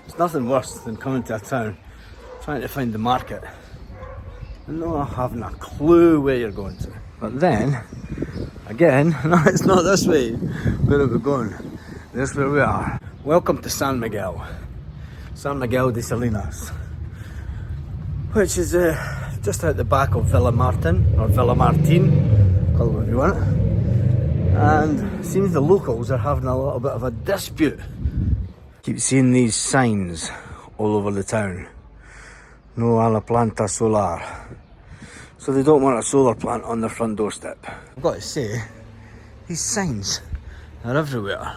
There's nothing worse than coming to a town, trying to find the market, and not having a clue where you're going to. But then, again, no, it's not this way where we're going. This is where we are. Welcome to San Miguel. San Miguel de Salinas, which is just out the back of Villa Martin, or Villa Martin, call it what you want. And it seems the locals are having a little bit of a dispute. Keep seeing these signs all over the town. No a la planta solar. So they don't want a solar plant on their front doorstep. I've got to say, these signs are everywhere.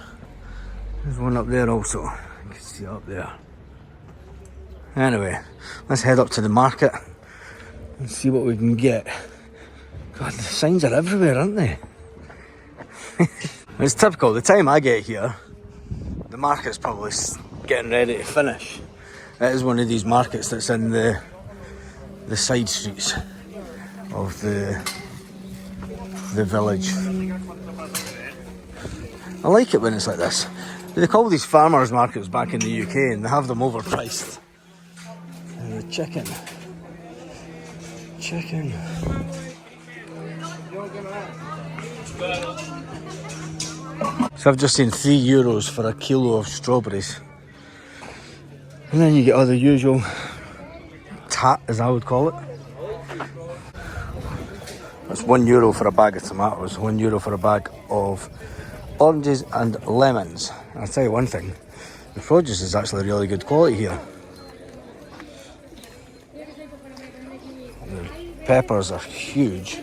There's one up there also. You can see it up there. Anyway, let's head up to the market and see what we can get. God, the signs are everywhere, aren't they? It's typical, the time I get here, the market's probably getting ready to finish. It is one of these markets that's in the side streets of the village. I like it when it's like this. They call these farmers markets back in the UK and they have them overpriced. And the chicken. So I've just seen €3 for a kilo of strawberries. And then you get all the usual tat, as I would call it. That's €1 for a bag of tomatoes, €1 for a bag of oranges and lemons. And I'll tell you one thing, the produce is actually really good quality here. The peppers are huge.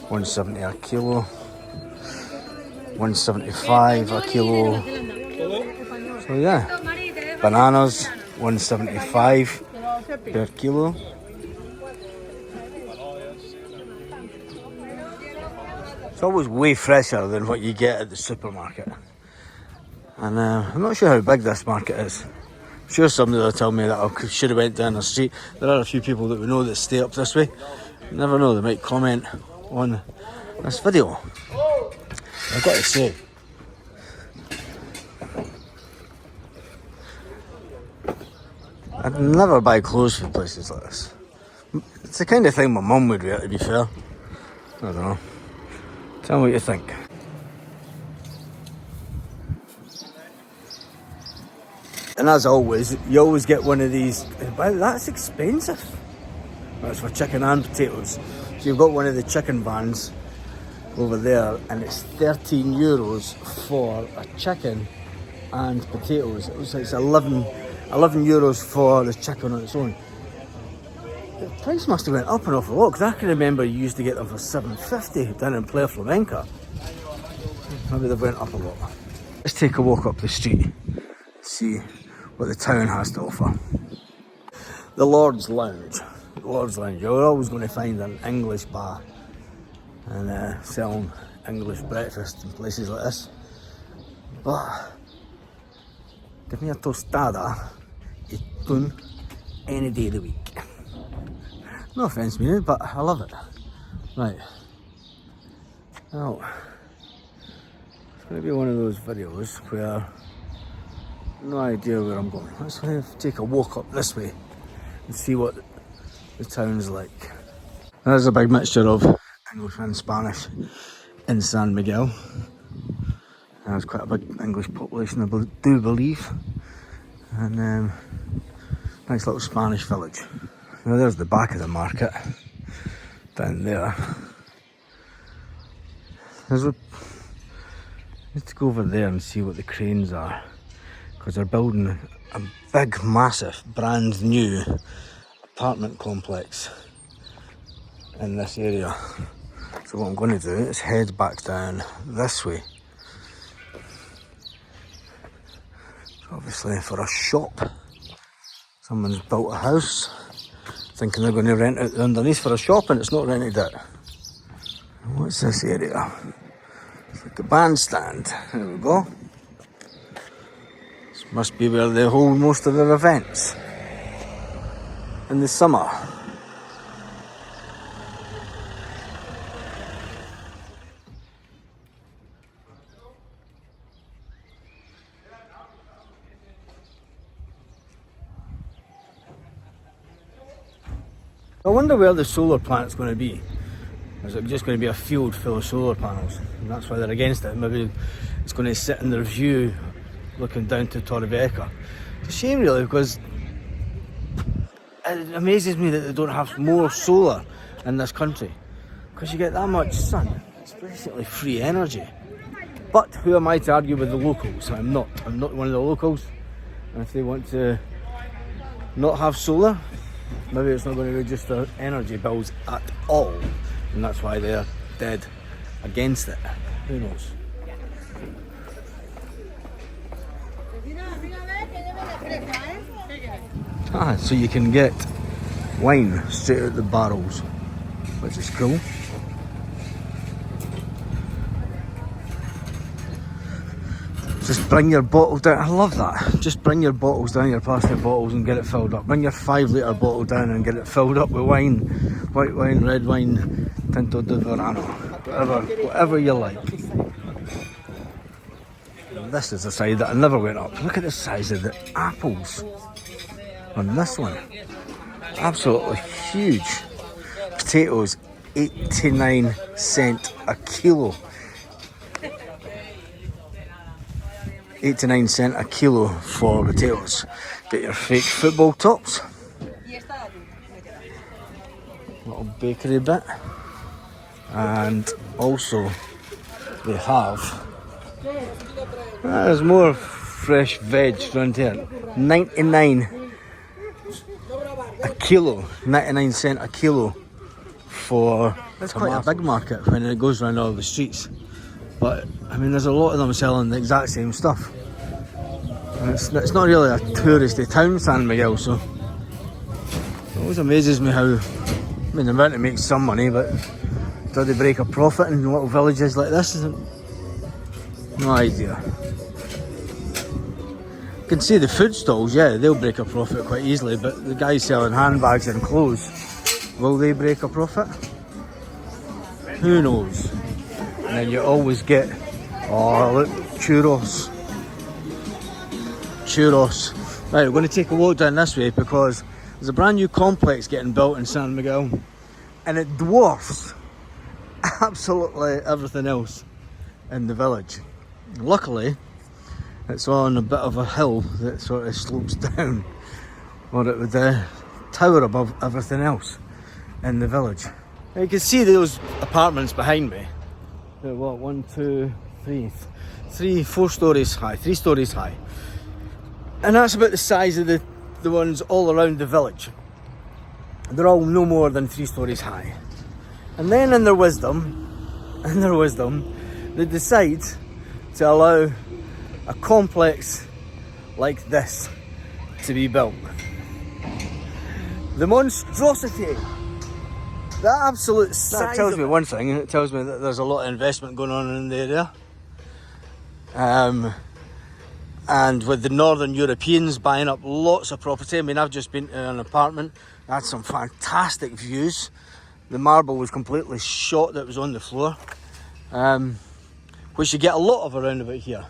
$1.70 a kilo. $1.75 a kilo. So yeah, bananas $1.75 per kilo. It's always way fresher than what you get at the supermarket. And I'm not sure how big this market is. I'm sure somebody will tell me that I should have went down the street. There are a few people that we know that stay up this way. You never know, they might comment on this video. I've got to say, I'd never buy clothes from places like this. It's the kind of thing my mum would wear, to be fair. I don't know. Tell me what you think. And as always, you always get one of these. Wow, that's expensive. That's for chicken and potatoes. So you've got one of the chicken vans over there, and it's €13 for a chicken and potatoes. It's 11 euros for the chicken on its own. The price must have went up an awful lot, because I can remember you used to get them for $7.50 down in Playa Flamenca. Maybe they've went up a lot. Let's take a walk up the street, see what the town has to offer. The Lord's Lounge. You're always going to find an English bar and selling English breakfast in places like this. But give me a tostada y tun any day of the week. No offence, meaning, but I love it. Right. Now, it's going to be one of those videos where no idea where I'm going. Let's take a walk up this way and see what the town's like. There's a big mixture of English and Spanish in San Miguel. There's quite a big English population, I do believe. And nice little Spanish village. Now there's the back of the market down there. We need to go over there and see what the cranes are, because they're building a big, massive, brand new apartment complex in this area. So what I'm going to do is head back down this way. So obviously for a shop. Someone's built a house thinking they're going to rent it underneath for a shop, and it's not rented out. What's this area? It's like a bandstand. There we go. This must be where they hold most of their events in the summer. I wonder where the solar plant's going to be. Is it just going to be a field full of solar panels? And that's why they're against it. Maybe it's going to sit in their view looking down to Torrevieja. It's a shame really, because it amazes me that they don't have more solar in this country, because you get that much sun. It's basically free energy. But who am I to argue with the locals? I'm not one of the locals. And if they want to not have solar, maybe it's not going to reduce their energy bills at all, and that's why they're dead against it. Who knows? So you can get wine straight out the barrels, which is cool. Just bring your bottle down. I love that. Just bring your bottles down, your plastic bottles, and get it filled up. Bring your 5 litre bottle down and get it filled up with wine. White wine, red wine, Tinto de Verano. Whatever you like. This is the side that I never went up. Look at the size of the apples on this one. Absolutely huge. Potatoes, 89 cents a kilo. 89 cents a kilo for potatoes. Get your fake football tops. Little bakery bit. And also they have, there's more fresh veg around here. 99 a kilo. 99 cents a kilo for that's tomatoes. Quite a big market when it goes around all the streets. But I mean, there's a lot of them selling the exact same stuff. And it's not really a touristy town, San Miguel, so it always amazes me how, I mean, they're meant to make some money, but do they break a profit in little villages like this? No idea. You can see the food stalls, yeah, they'll break a profit quite easily, but the guys selling handbags and clothes, will they break a profit? Who knows? And then you always get, oh look, churros. Churros. Right, we're going to take a walk down this way because there's a brand new complex getting built in San Miguel, and it dwarfs absolutely everything else in the village. Luckily, it's on a bit of a hill that sort of slopes down, or it would tower above everything else in the village. Now you can see those apartments behind me. They're what, 1, 2, 3, 4 stories high, 3 stories high. And that's about the size of the ones all around the village. They're all no more than 3 stories high. And then in their wisdom, they decide to allow a complex like this to be built. The monstrosity, the absolute size. That tells me one thing, it tells me that there's a lot of investment going on in the area. And with the Northern Europeans buying up lots of property, I mean, I've just been to an apartment, I had some fantastic views. The marble was completely shot that was on the floor, which you get a lot of around about here.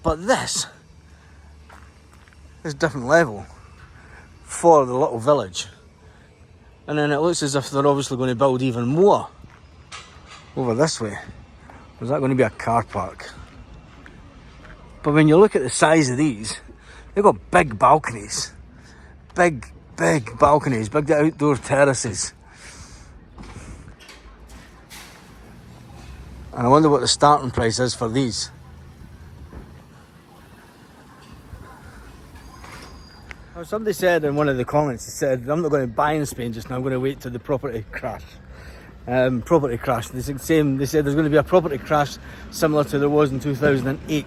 But this is a different level for the little village. And then it looks as if they're obviously going to build even more over this way. Is that going to be a car park? But when you look at the size of these, they've got big balconies. Big balconies, big outdoor terraces. And I wonder what the starting price is for these. Well, somebody said in one of the comments, he said, I'm not going to buy in Spain just now, I'm going to wait till the property crash. Property crash. They said there's going to be a property crash similar to there was in 2008.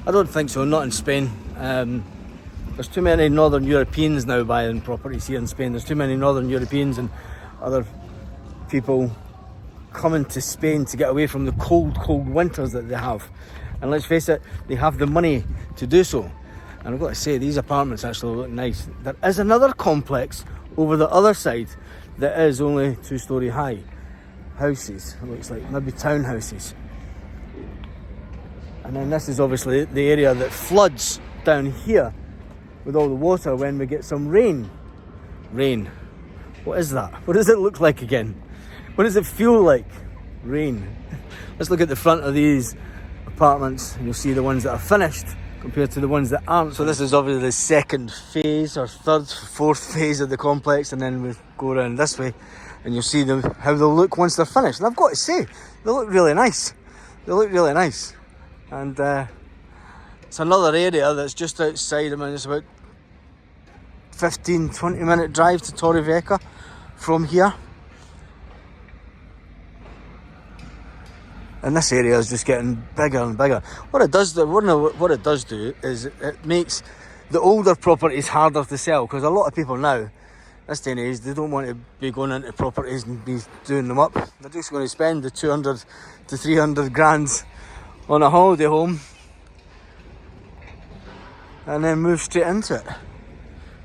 I don't think so, not in Spain. There's too many Northern Europeans now buying properties here in Spain. There's too many Northern Europeans and other people coming to Spain to get away from the cold winters that they have. And let's face it, they have the money to do so. And I've got to say, these apartments actually look nice. There is another complex over the other side that is only 2-story high houses. It looks like maybe townhouses. And then this is obviously the area that floods down here with all the water when we get some rain. What is that? What does it look like again? What does it feel like? Rain. Let's look at the front of these apartments and you'll see the ones that are finished compared to the ones that aren't. So this is obviously the second phase or third, fourth phase of the complex, and then we go around this way and you'll see them, how they'll look once they're finished. And I've got to say, they look really nice. They look really nice. And it's another area that's just outside. I mean, it's about 15-20 minute drive to Torrevieja from here. And this area is just getting bigger and bigger. What it does do is it makes the older properties harder to sell, because a lot of people now, this day and age, they don't want to be going into properties and be doing them up. They're just going to spend the 200 to 300 grand on a holiday home and then move straight into it.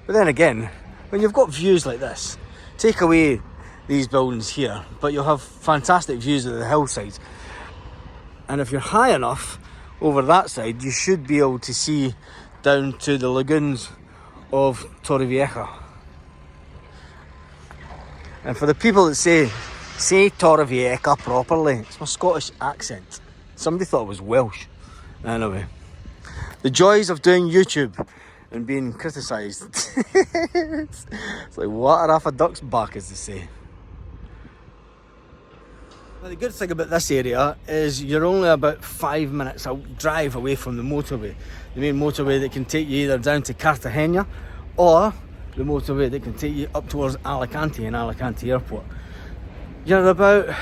But then again, when you've got views like this, take away these buildings here, but you'll have fantastic views of the hillsides. And if you're high enough over that side, you should be able to see down to the lagoons of Torrevieja. And for the people that say Torrevieja properly, it's my Scottish accent. Somebody thought it was Welsh. Anyway, the joys of doing YouTube and being criticised. It's like water off a duck's back, as they say. Now, the good thing about this area is you're only about 5 minutes drive away from the motorway. The main motorway that can take you either down to Cartagena or the motorway that can take you up towards Alicante and Alicante Airport. You're about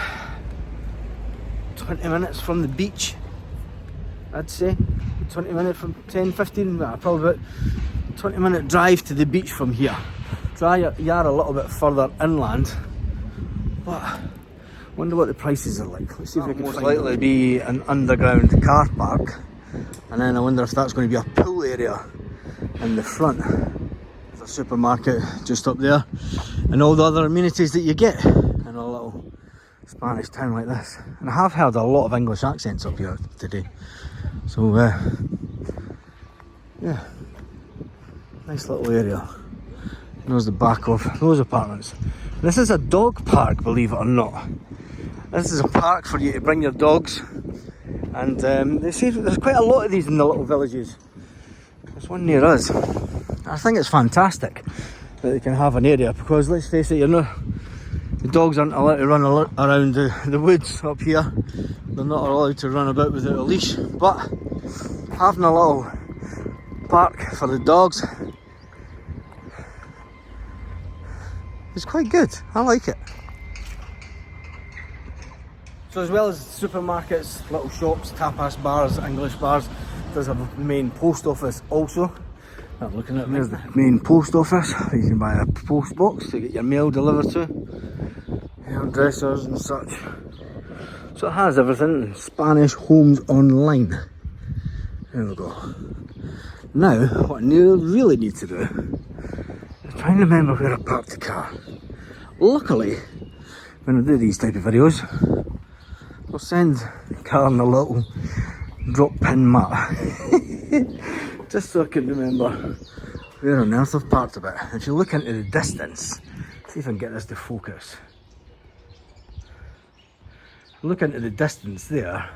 20 minutes from the beach, I'd say. 20 minutes from 10, 15, probably about 20 minute drive to the beach from here. So you're a little bit further inland, but wonder what the prices are like. Let's see if we can most likely be an underground car park, and then I wonder if that's going to be a pool area in the front. There's a supermarket just up there, and all the other amenities that you get in a little Spanish town like this. And I have heard a lot of English accents up here today, so yeah, nice little area. And there's the back of those apartments. This is a dog park, believe it or not. This is a park for you to bring your dogs, and they say there's quite a lot of these in the little villages. There's one near us. I think it's fantastic that they can have an area, because let's face it, the dogs aren't allowed to run around the woods up here. They're not allowed to run about without a leash, but having a little park for the dogs is quite good. I like it. So as well as supermarkets, little shops, tapas bars, English bars, there's a main post office also. I'm looking at there's the main post office. You can buy a post box to get your mail delivered to, hairdressers and such. So it has everything. Spanish Homes Online. There we go. Now, what I really need to do is try and remember where I parked the car. Luckily, when I do these type of videos, I'll send the car in a little drop pin map. Just so I can remember where on earth I've parked it. If you look into the distance, see if I can get this to focus. Look into the distance there,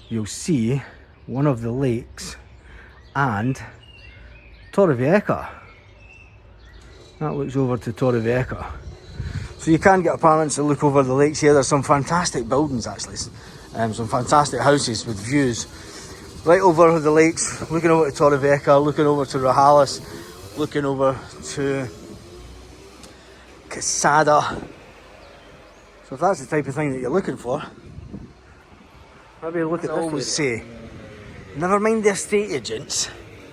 you'll see one of the lakes and Torrevieja. That looks over to Torrevieja. So you can get apartments that look over the lakes here. There's some fantastic buildings actually, some fantastic houses with views right over the lakes, looking over to Torrevieja, looking over to Rojales, looking over to Quesada. So if that's the type of thing that you're looking for, maybe look at this. I always say, never mind the estate agents.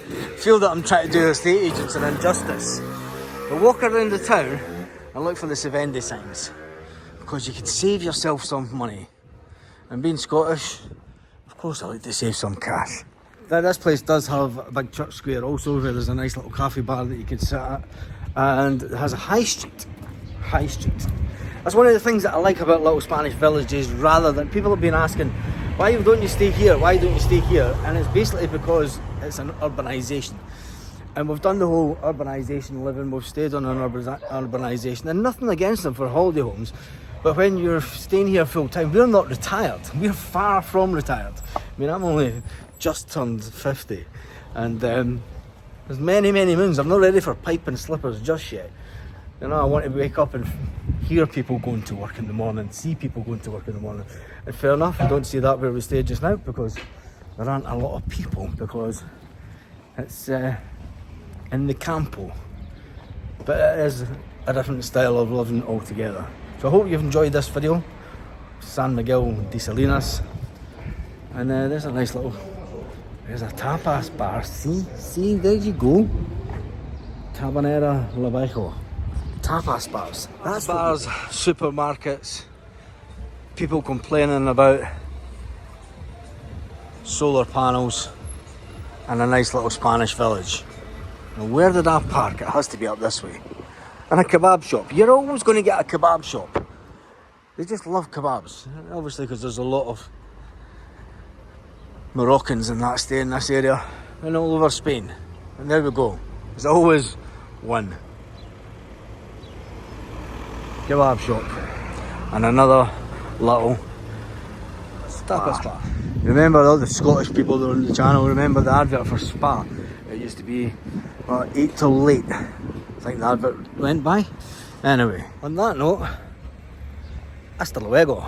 I feel that I'm trying to do estate agents an injustice. But walk around the town and look for the Sevendi signs, because you can save yourself some money. And being Scottish, of course I like to save some cash. Now this place does have a big church square also, where there's a nice little cafe bar that you can sit at, and it has a high street. That's one of the things that I like about little Spanish villages, rather than people have been asking, why don't you stay here, why don't you stay here? And it's basically because it's an urbanisation. And we've done the whole urbanisation living, we've stayed on an urbanisation, and nothing against them for holiday homes, but when you're staying here full time, we're not retired, we're far from retired. I mean, I'm only just turned 50, and there's many moons. I'm not ready for pipe and slippers just yet. You know, I want to wake up and hear people going to work in the morning, see people going to work in the morning. And fair enough, we don't see that where we stay just now, because there aren't a lot of people, because it's in the campo. But it is a different style of living altogether. So I hope you've enjoyed this video. San Miguel de Salinas. And there's a nice little, there's a tapas bar. See, there you go. Tabanera Labajo. Tapas bars. That's bars, supermarkets, people complaining about solar panels, and a nice little Spanish village. Now, where did I park? It has to be up this way. And a kebab shop. You're always going to get a kebab shop. They just love kebabs. Obviously, because there's a lot of Moroccans and that stay in this area and all over Spain. And there we go. There's always one kebab shop and another little spa. Remember all the Scottish people that are on the channel, remember the advert for Spa? It used to be 8 till late. I think the advert went by. Anyway, on that note, hasta luego.